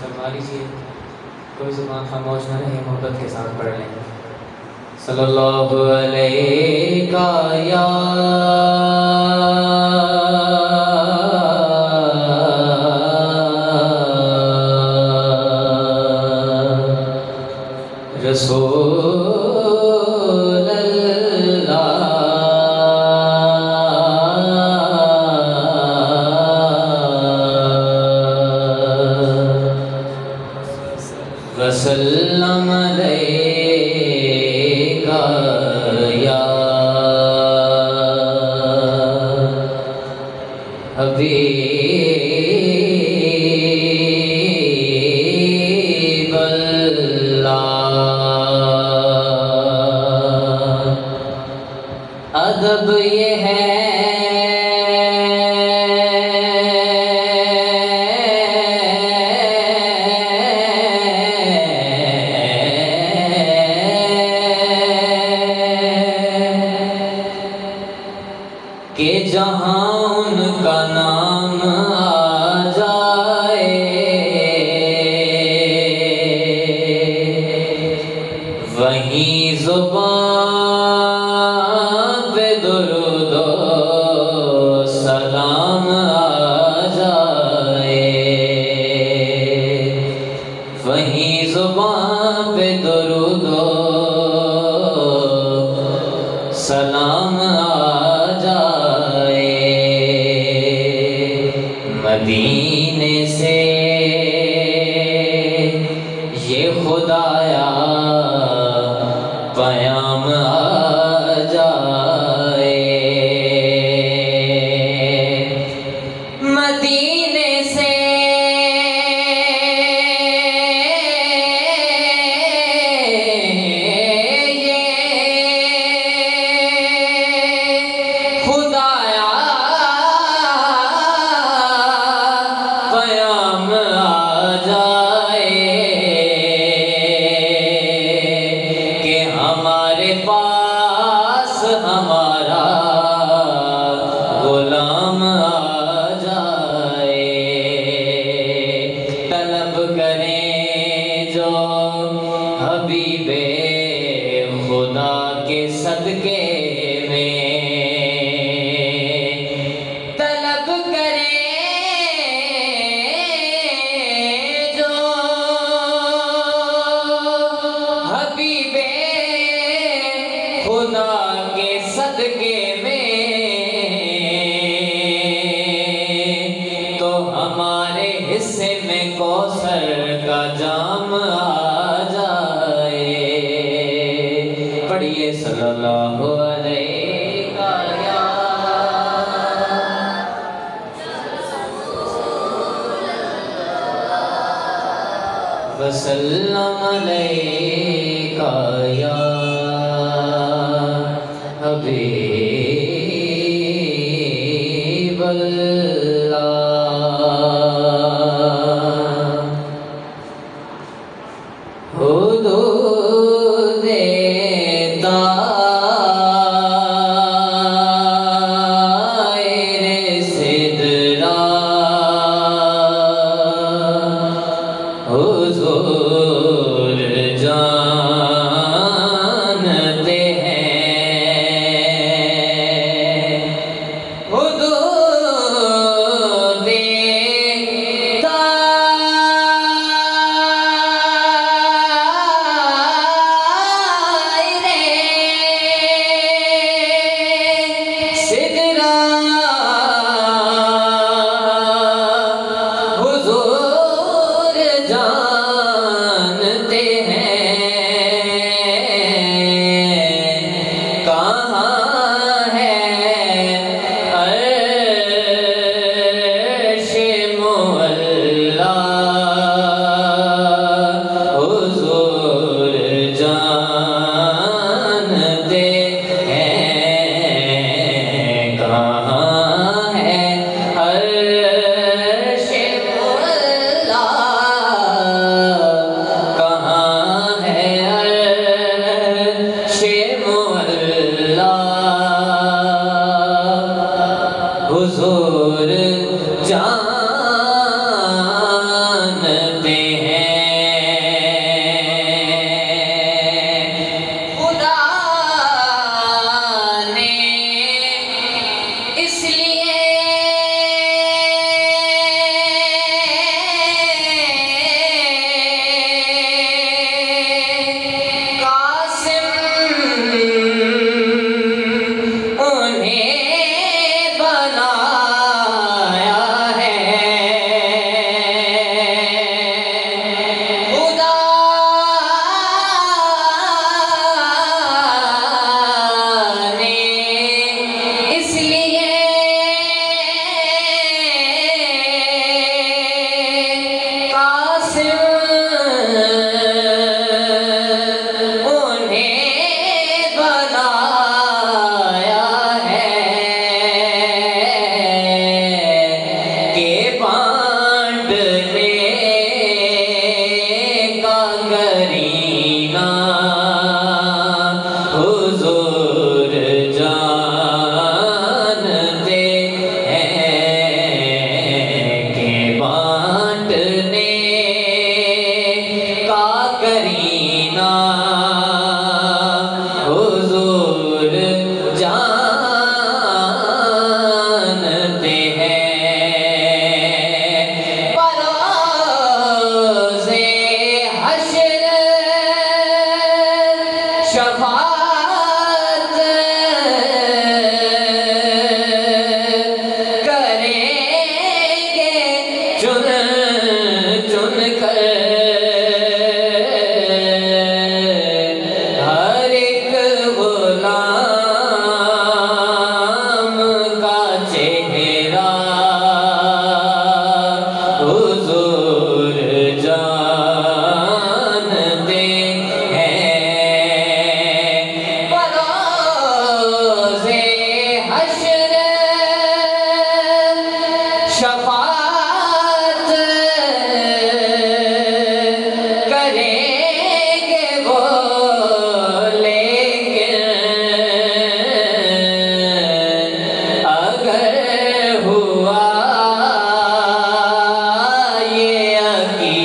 फरमा लीजिए, कोई ज़ुबान खामोश न रहे, मोहब्बत के साथ पढ़ लें। सल्लल्लाहु अलैका या रसूल अल्लाह वसल्लम अलैका या हबीब अल्लाह। अदब ये है कि जहाँ उनका नाम आ जाए वहीं ज़ुबान पे दुरूदो सलाम आ जाए, वहीं ज़ुबान पे दुरूदो सलाम आ जाए। मदीने से ये खुदाया पयाम आ जाए, मदीने से ये खुदाया पयाम आ जाए कि हमारे पास हमारा गुलाम आ जाए। तलब करें जो हबीबे खुदा के सदके में, तलब करें जो हबीबे खुदा के सदके में, तो हमारे हिस्से में कौसर का जाम आ जाए। पढ़िए सल्लल्लाहु अलैका या वसल्लम अलैका या हबीब अल्लाह। हुदूदे दायरे सिदरा हुजूर जानते हैं। हुदूदे दायरे सिदरा हुजूर जानते की